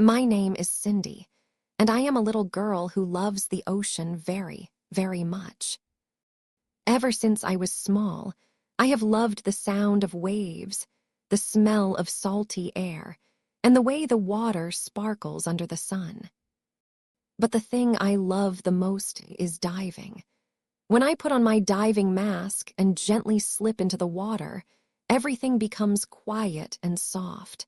My name is Cindy, and I am a little girl who loves the ocean very, very much. Ever since I was small, I have loved the sound of waves, the smell of salty air, and the way the water sparkles under the sun. But the thing I love the most is diving. When I put on my diving mask and gently slip into the water, everything becomes quiet and soft.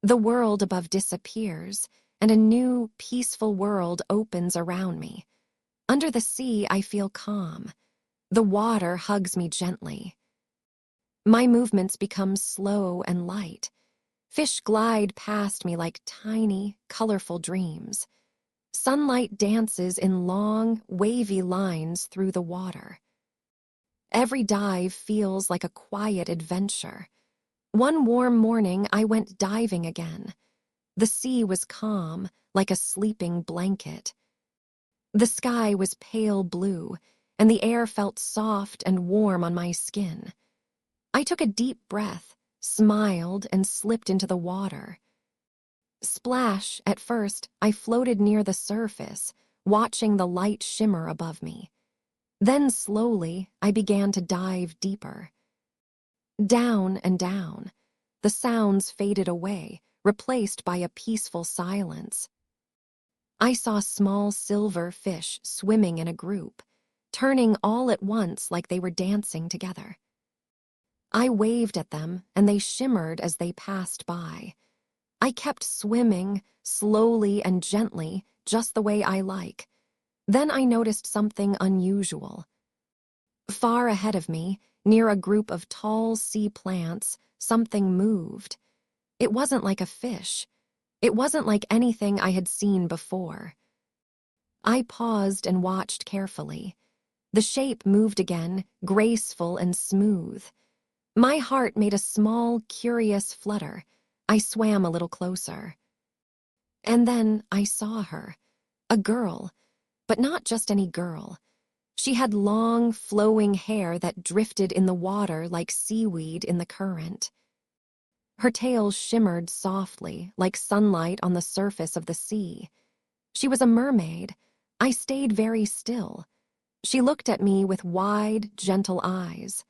The world above disappears, and a new, peaceful world opens around me. Under the sea, I feel calm. The water hugs me gently. My movements become slow and light. Fish glide past me like tiny, colorful dreams. Sunlight dances in long, wavy lines through the water. Every dive feels like a quiet adventure. One warm morning, I went diving again. The sea was calm, like a sleeping blanket. The sky was pale blue, and the air felt soft and warm on my skin. I took a deep breath, smiled, and slipped into the water. Splash, at first, I floated near the surface, watching the light shimmer above me. Then slowly, I began to dive deeper. Down and down. The sounds faded away, replaced by a peaceful silence. I saw small silver fish swimming in a group, turning all at once like they were dancing together. I waved at them, and they shimmered as they passed by. I kept swimming, slowly and gently, just the way I like. Then I noticed something unusual. Far ahead of me, near a group of tall sea plants, something moved. It wasn't like a fish. It wasn't like anything I had seen before. I paused and watched carefully. The shape moved again, graceful and smooth. My heart made a small, curious flutter. I swam a little closer. And then I saw her. A girl, but not just any girl. She had long, flowing hair that drifted in the water like seaweed in the current. Her tail shimmered softly, like sunlight on the surface of the sea. She was a mermaid. I stayed very still. She looked at me with wide, gentle eyes.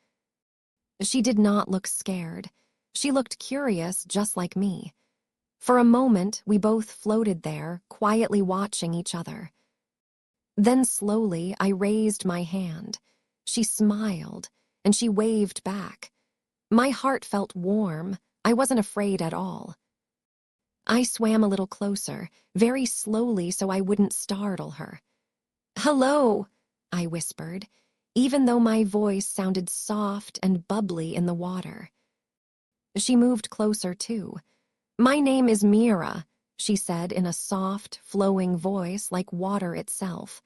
She did not look scared. She looked curious, just like me. For a moment, we both floated there, quietly watching each other. Then slowly, I raised my hand. She smiled, and she waved back. My heart felt warm. I wasn't afraid at all. I swam a little closer, very slowly so I wouldn't startle her. "Hello," I whispered, even though my voice sounded soft and bubbly in the water. She moved closer too. "My name is Mira," she said in a soft, flowing voice like water itself.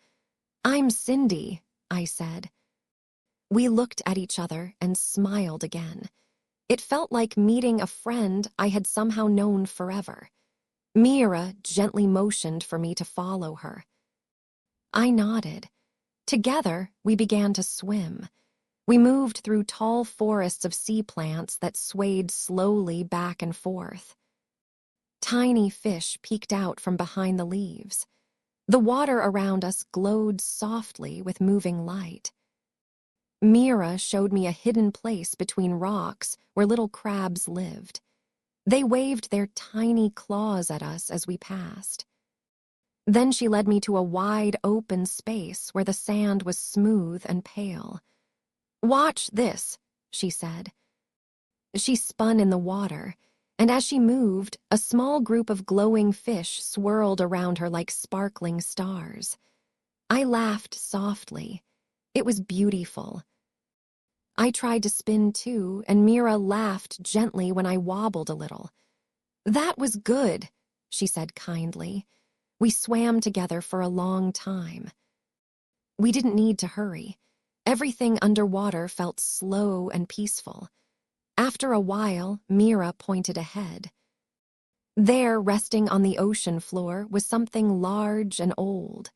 "I'm Cindy," I said. We looked at each other and smiled again. It felt like meeting a friend I had somehow known forever. Mira gently motioned for me to follow her. I nodded. Together, we began to swim. We moved through tall forests of sea plants that swayed slowly back and forth. Tiny fish peeked out from behind the leaves. The water around us glowed softly with moving light. Mira showed me a hidden place between rocks where little crabs lived. They waved their tiny claws at us as we passed. Then she led me to a wide, open space where the sand was smooth and pale. "Watch this," she said. She spun in the water, and as she moved, a small group of glowing fish swirled around her like sparkling stars. I laughed softly. It was beautiful. I tried to spin too, and Mira laughed gently when I wobbled a little. "That was good," she said kindly. We swam together for a long time. We didn't need to hurry. Everything underwater felt slow and peaceful. After a while, Mira pointed ahead. There, resting on the ocean floor, was something large and old.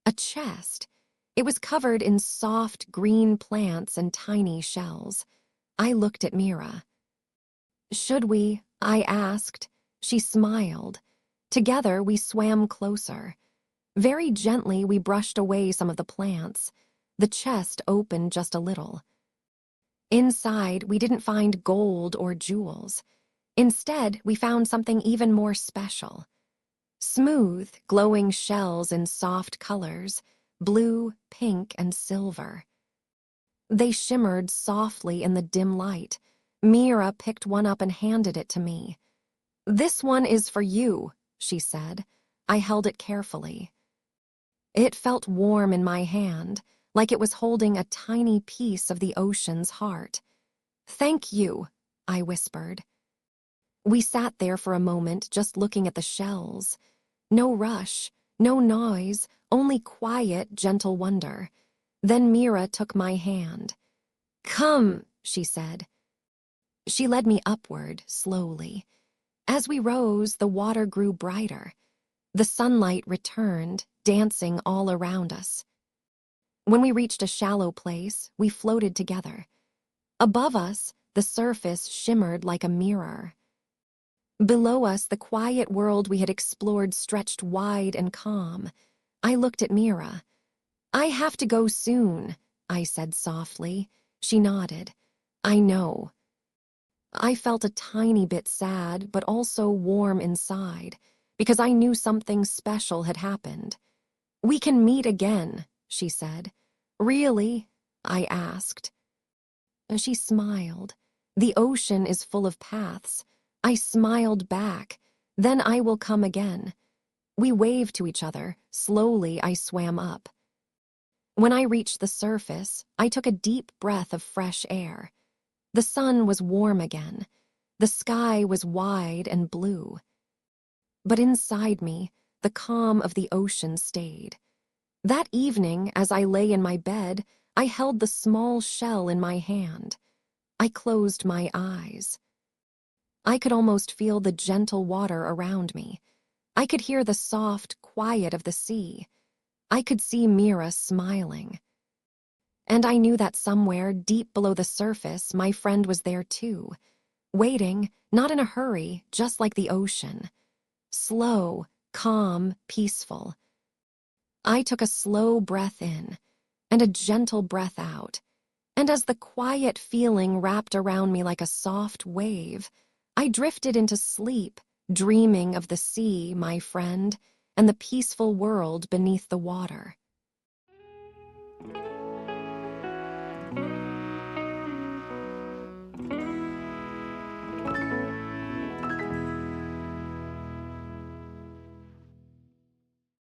A chest. It was covered in soft green plants and tiny shells. I looked at Mira. "Should we?" I asked. She smiled. Together, we swam closer. Very gently, we brushed away some of the plants. The chest opened just a little. Inside, we didn't find gold or jewels. Instead, we found something even more special. Smooth, glowing shells in soft colors, blue, pink, and silver. They shimmered softly in the dim light. Mira picked one up and handed it to me. "This one is for you," she said. I held it carefully. It felt warm in my hand, like it was holding a tiny piece of the ocean's heart. "Thank you," I whispered. We sat there for a moment, just looking at the shells. No rush, no noise, only quiet, gentle wonder. Then Mira took my hand. "Come," she said. She led me upward, slowly. As we rose, the water grew brighter. The sunlight returned, dancing all around us. When we reached a shallow place, we floated together. Above us, the surface shimmered like a mirror. Below us, the quiet world we had explored stretched wide and calm. I looked at Mira. "I have to go soon," I said softly. She nodded. "I know." I felt a tiny bit sad, but also warm inside, because I knew something special had happened. "We can meet again," she said. "Really?" I asked. She smiled. "The ocean is full of paths." I smiled back. "Then I will come again." We waved to each other. Slowly, I swam up. When I reached the surface, I took a deep breath of fresh air. The sun was warm again. The sky was wide and blue. But inside me, the calm of the ocean stayed. That evening, as I lay in my bed, I held the small shell in my hand. I closed my eyes. I could almost feel the gentle water around me. I could hear the soft quiet of the sea. I could see Mira smiling. And I knew that somewhere deep below the surface, my friend was there too, waiting, not in a hurry, just like the ocean. Slow, calm, peaceful. I took a slow breath in and a gentle breath out, and as the quiet feeling wrapped around me like a soft wave, I drifted into sleep, dreaming of the sea, my friend, and the peaceful world beneath the water.